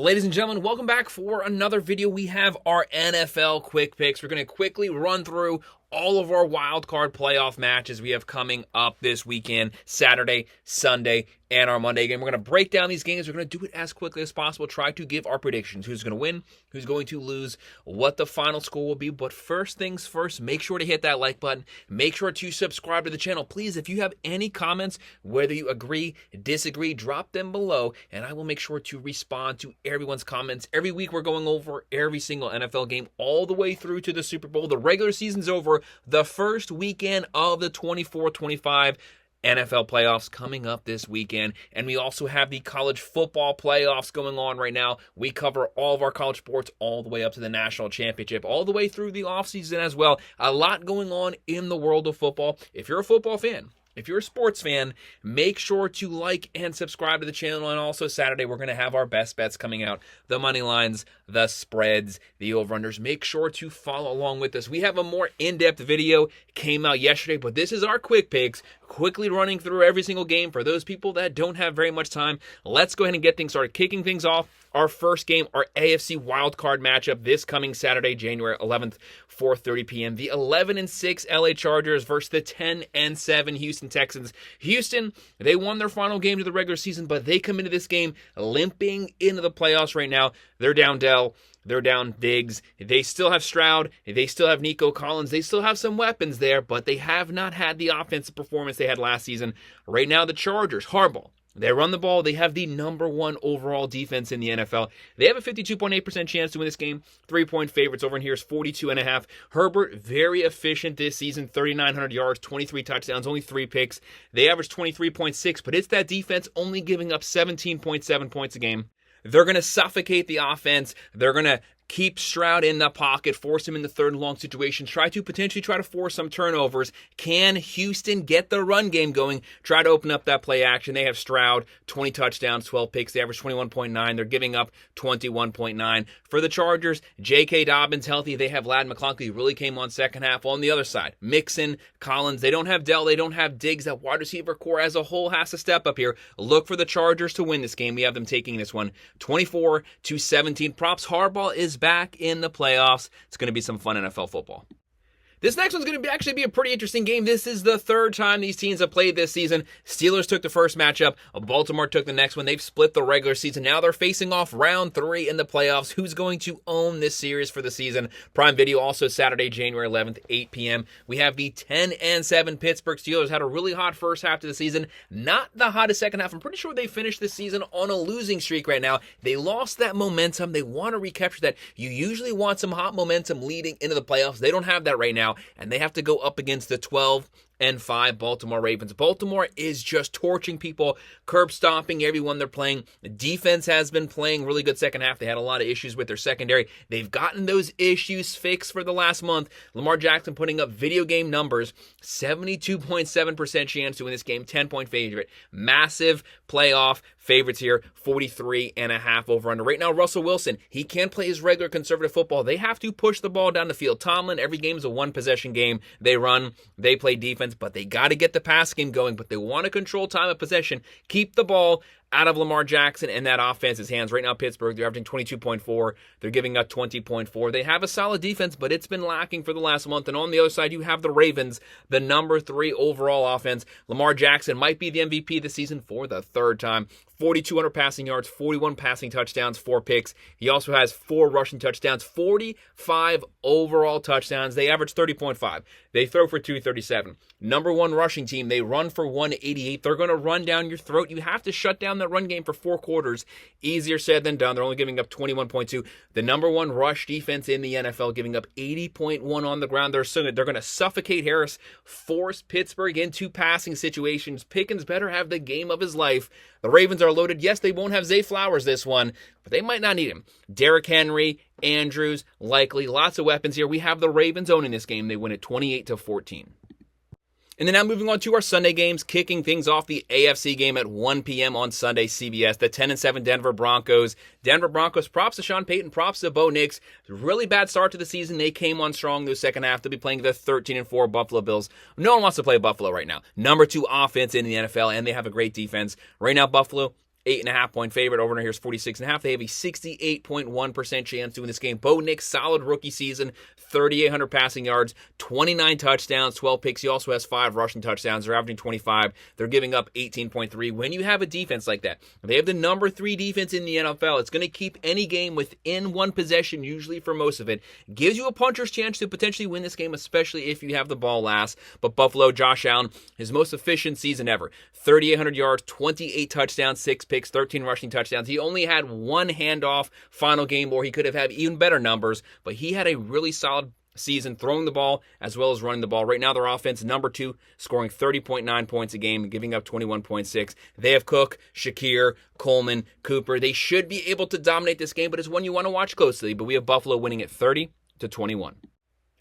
Ladies and gentlemen, welcome back for another video. We have our NFL quick picks. We're going to quickly run through all of our wild card playoff matches we have coming up this weekend, Saturday, Sunday, and our Monday game. We're going to break down these games. We're going to do it as quickly as possible. Try to give our predictions. Who's going to win, who's going to lose, what the final score will be. But first things first, make sure to hit that like button. Make sure to subscribe to the channel. Please, if you have any comments, whether you agree, disagree, drop them below, and I will make sure to respond to everyone's comments. Every week we're going over every single NFL game all the way through to the Super Bowl. The regular season's over. The first weekend of the 24-25 NFL playoffs coming up this weekend. And we also have the college football playoffs going on right now. We cover all of our college sports all the way up to the national championship, all the way through the offseason as well. A lot going on in the world of football. If you're a football fan, if you're a sports fan, make sure to like and subscribe to the channel. And also Saturday, we're going to have our best bets coming out. The money lines, the spreads, the over-unders. Make sure to follow along with us. We have a more in-depth video came out yesterday, but this is our quick picks. Quickly running through every single game for those people that don't have very much time. Let's go ahead and get things started. Kicking things off, our first game, our AFC Wildcard matchup this coming Saturday, January 11th, 4:30 p.m. The 11-6 LA Chargers versus the 10-7 Houston Texans. Houston, they won their final game of the regular season, but they come into this game limping into the playoffs right now. They're down Dell. They're down Diggs. They still have Stroud. They still have Nico Collins. They still have some weapons there, but they have not had the offensive performance they had last season. Right now, the Chargers, Harbaugh, they run the ball. They have the number one overall defense in the NFL. They have a 52.8% chance to win this game. 3-point favorites over in here is 42.5. Herbert, very efficient this season. 3,900 yards, 23 touchdowns, only 3 picks. They average 23.6, but it's that defense only giving up 17.7 points a game. They're going to suffocate the offense. They're going to keep Stroud in the pocket, force him in the third and long situations, try to force some turnovers. Can Houston get the run game going? Try to open up that play action. They have Stroud, 20 touchdowns, 12 picks. They average 21.9. They're giving up 21.9. For the Chargers, J.K. Dobbins healthy. They have Ladd McConkey, who really came on second half. On the other side, Mixon, Collins. They don't have Dell. They don't have Diggs. That wide receiver core as a whole has to step up here. Look for the Chargers to win this game. We have them taking this one 24-17. Props. Harbaugh is back in the playoffs. It's going to be some fun NFL football. This next one's going to actually be a pretty interesting game. This is the third time these teams have played this season. Steelers took the first matchup. Baltimore took the next one. They've split the regular season. Now they're facing off round 3 in the playoffs. Who's going to own this series for the season? Prime Video also Saturday, January 11th, 8 p.m. We have the 10-7 Pittsburgh Steelers. Had a really hot first half to the season. Not the hottest second half. I'm pretty sure they finished the season on a losing streak right now. They lost that momentum. They want to recapture that. You usually want some hot momentum leading into the playoffs. They don't have that right now. And they have to go up against the 12-5 Baltimore Ravens. Baltimore is just torching people, curb stomping everyone they're playing. The defense has been playing really good second half. They had a lot of issues with their secondary. They've gotten those issues fixed for the last month. Lamar Jackson putting up video game numbers, 72.7% chance to win this game, 10-point favorite. Massive playoff favorites here, 43.5 over under. Right now, Russell Wilson, he can't play his regular conservative football. They have to push the ball down the field. Tomlin, every game is a one-possession game. They run, they play defense, but they got to get the pass game going. But they want to control time of possession, keep the ball out of Lamar Jackson and that offense's hands. Right now, Pittsburgh, they're averaging 22.4. They're giving up 20.4. They have a solid defense, but it's been lacking for the last month. And on the other side, you have the Ravens, the number 3 overall offense. Lamar Jackson might be the MVP this season for the third time. 4,200 passing yards, 41 passing touchdowns, 4 picks. He also has 4 rushing touchdowns, 45 overall touchdowns. They average 30.5. They throw for 237. Number 1 rushing team. They run for 188. They're going to run down your throat. You have to shut down the run game for 4 quarters. Easier said than done. They're only giving up 21.2. The number 1 rush defense in the NFL, giving up 80.1 on the ground. They're going to suffocate Harris, force Pittsburgh into passing situations. Pickens better have the game of his life. The Ravens are loaded. Yes, they won't have Zay Flowers this one, but they might not need him. Derrick Henry, Andrews, likely. Lots of weapons here. We have the Ravens owning this game. They win it 28-14. And then now moving on to our Sunday games, kicking things off the AFC game at 1 p.m. on Sunday, CBS, the 10-7 Denver Broncos. Denver Broncos, props to Sean Payton, props to Bo Nix. Really bad start to the season. They came on strong the second half. They'll be playing the 13-4 Buffalo Bills. No one wants to play Buffalo right now. Number 2 offense in the NFL, and they have a great defense. Right now, Buffalo, 8.5-point favorite. Over here is 46.5. They have a 68.1% chance to win this game. Bo Nix, solid rookie season, 3,800 passing yards, 29 touchdowns, 12 picks. He also has 5 rushing touchdowns. They're averaging 25. They're giving up 18.3. When you have a defense like that, they have the number 3 defense in the NFL. It's going to keep any game within one possession, usually for most of it. Gives you a puncher's chance to potentially win this game, especially if you have the ball last. But Buffalo, Josh Allen, his most efficient season ever. 3,800 yards, 28 touchdowns, 6 picks, 13 rushing touchdowns. He only had one handoff final game where he could have had even better numbers, but he had a really solid season throwing the ball as well as running the ball. Right now, their offense, number 2, scoring 30.9 points a game, giving up 21.6. They have Cook, Shakir, Coleman, Cooper. They should be able to dominate this game, but it's one you want to watch closely. But we have Buffalo winning at 30-21.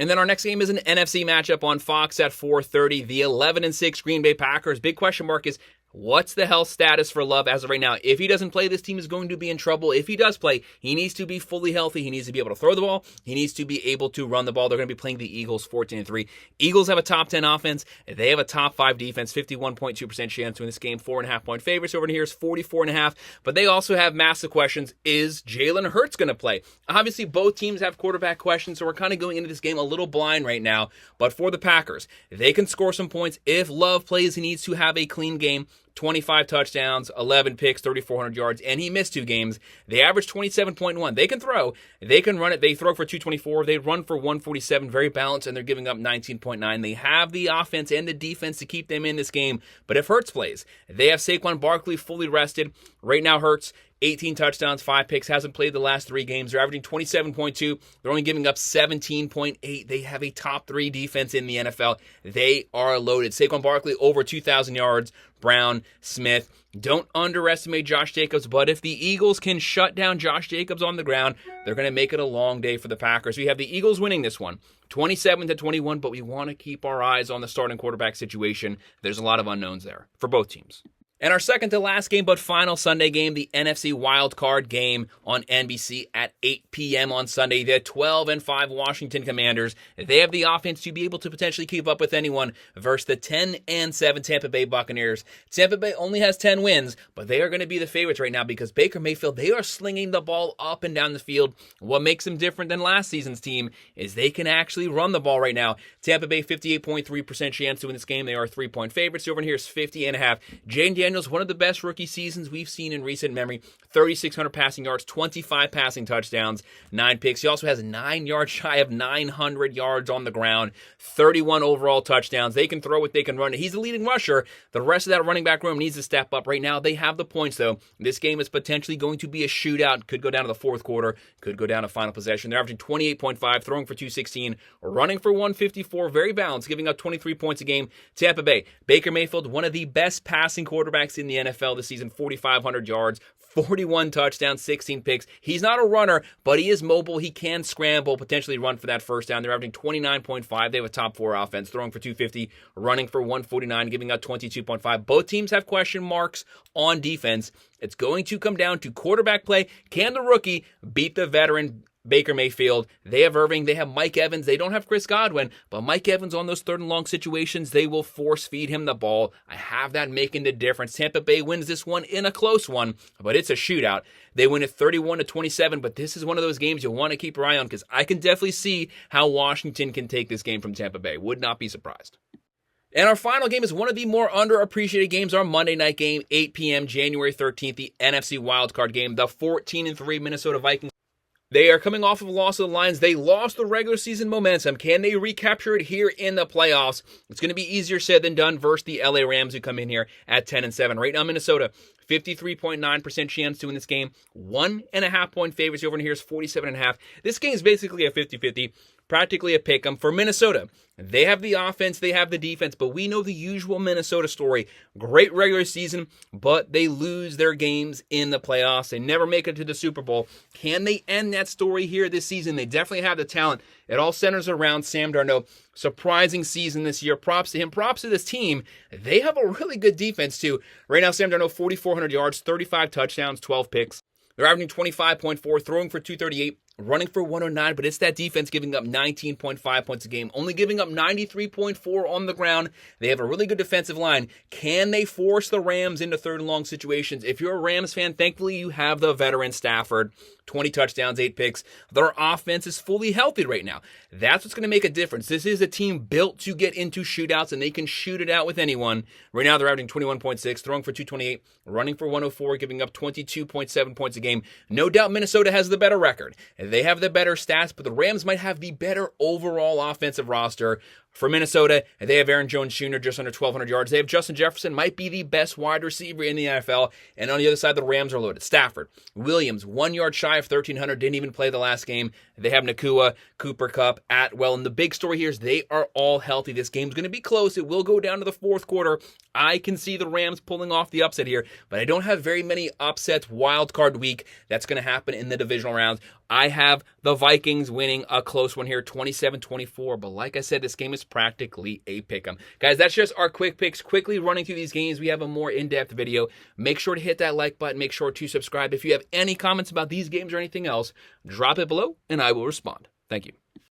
And then our next game is an NFC matchup on Fox at 4:30. The 11-6 Green Bay Packers. Big question mark is, what's the health status for Love as of right now? If he doesn't play, this team is going to be in trouble. If he does play, he needs to be fully healthy. He needs to be able to throw the ball. He needs to be able to run the ball. They're going to be playing the Eagles 14-3. Eagles have a top 10 offense. They have a top 5 defense, 51.2% chance to win this game. 4.5-point favorites. Over here is 44.5. But they also have massive questions. Is Jalen Hurts going to play? Obviously, both teams have quarterback questions, so we're kind of going into this game a little blind right now. But for the Packers, they can score some points. If Love plays, he needs to have a clean game. 25 touchdowns, 11 picks, 3,400 yards, and he missed 2 games. They average 27.1. They can throw. They can run it. They throw for 224. They run for 147. Very balanced, and they're giving up 19.9. They have the offense and the defense to keep them in this game. But if Hurts plays, they have Saquon Barkley fully rested. Right now, Hurts, 18 touchdowns, 5 picks, hasn't played the last 3 games. They're averaging 27.2. They're only giving up 17.8. They have a top 3 defense in the NFL. They are loaded. Saquon Barkley, over 2,000 yards. Brown, Smith. Don't underestimate Josh Jacobs, but if the Eagles can shut down Josh Jacobs on the ground, they're going to make it a long day for the Packers. We have the Eagles winning this one, 27-21, but we want to keep our eyes on the starting quarterback situation. There's a lot of unknowns there for both teams. And our second to last game, but final Sunday game, the NFC Wildcard game on NBC at 8 p.m. on Sunday. The 12-5 Washington Commanders, they have the offense to be able to potentially keep up with anyone versus the 10-7 Tampa Bay Buccaneers. Tampa Bay only has 10 wins, but they are going to be the favorites right now because Baker Mayfield, they are slinging the ball up and down the field. What makes them different than last season's team is they can actually run the ball right now. Tampa Bay, 58.3% chance to win this game. They are 3-point favorites. Over here is 50.5. Jaden Daniels, one of the best rookie seasons we've seen in recent memory. 3,600 passing yards, 25 passing touchdowns, 9 picks. He also has 9 yards shy of 900 yards on the ground, 31 overall touchdowns. They can throw it, they can run it. He's the leading rusher. The rest of that running back room needs to step up. Right now, they have the points, though. This game is potentially going to be a shootout. Could go down to the fourth quarter, could go down to final possession. They're averaging 28.5, throwing for 216, running for 154. Very balanced, giving up 23 points a game. Tampa Bay, Baker Mayfield, one of the best passing quarterbacks in the NFL this season, 4,500 yards, 41 touchdowns, 16 picks. He's not a runner, but he is mobile. He can scramble, potentially run for that first down. They're averaging 29.5. They have a top 4 offense, throwing for 250, running for 149, giving up 22.5. Both teams have question marks on defense. It's going to come down to quarterback play. Can the rookie beat the veteran Baker Mayfield? They have Irving. They have Mike Evans. They don't have Chris Godwin, but Mike Evans on those 3rd and long situations, they will force feed him the ball. I have that making the difference. Tampa Bay wins this one in a close one, but it's a shootout. They win it 31-27, but this is one of those games you'll want to keep your eye on because I can definitely see how Washington can take this game from Tampa Bay. Would not be surprised. And our final game is one of the more underappreciated games, our Monday night game, 8 p.m., January 13th, the NFC Wildcard game, the 14-3 Minnesota Vikings. They are coming off of a loss of the Lions. They lost the regular season momentum. Can they recapture it here in the playoffs? It's going to be easier said than done versus the LA Rams who come in here at 10-7. Right now, Minnesota, 53.9% chance to win this game. 1.5-point favorites. Over here is 47.5. This game is basically a 50-50. Practically a pick 'em for Minnesota. They have the offense, they have the defense, but we know the usual Minnesota story. Great regular season, but they lose their games in the playoffs. They never make it to the Super Bowl. Can they end that story here this season? They definitely have the talent. It all centers around Sam Darnold. Surprising season this year. Props to him. Props to this team. They have a really good defense, too. Right now, Sam Darnold, 4,400 yards, 35 touchdowns, 12 picks. They're averaging 25.4, throwing for 238, running for 109, but it's that defense giving up 19.5 points a game, only giving up 93.4 on the ground. They have a really good defensive line. Can they force the Rams into third and long situations? If you're a Rams fan, thankfully you have the veteran Stafford. 20 touchdowns, 8 picks. Their offense is fully healthy right now. That's what's going to make a difference. This is a team built to get into shootouts, and they can shoot it out with anyone. Right now, they're averaging 21.6, throwing for 228, running for 104, giving up 22.7 points a game. No doubt Minnesota has the better record. They have the better stats, but the Rams might have the better overall offensive roster. For Minnesota, they have Aaron Jones Jr. just under 1,200 yards. They have Justin Jefferson, might be the best wide receiver in the NFL. And on the other side, the Rams are loaded. Stafford, Williams, 1 yard shy of 1,300, didn't even play the last game. They have Nakua, Cooper Kupp, Atwell. And the big story here is they are all healthy. This game's going to be close. It will go down to the fourth quarter. I can see the Rams pulling off the upset here, but I don't have very many upsets wild card week. That's going to happen in the divisional rounds. I have the Vikings winning a close one here, 27-24. But like I said, this game is practically a pick'em. Guys, that's just our quick picks. Quickly running through these games. We have a more in-depth video. Make sure to hit that like button. Make sure to subscribe. If you have any comments about these games or anything else, drop it below and I will respond. Thank you.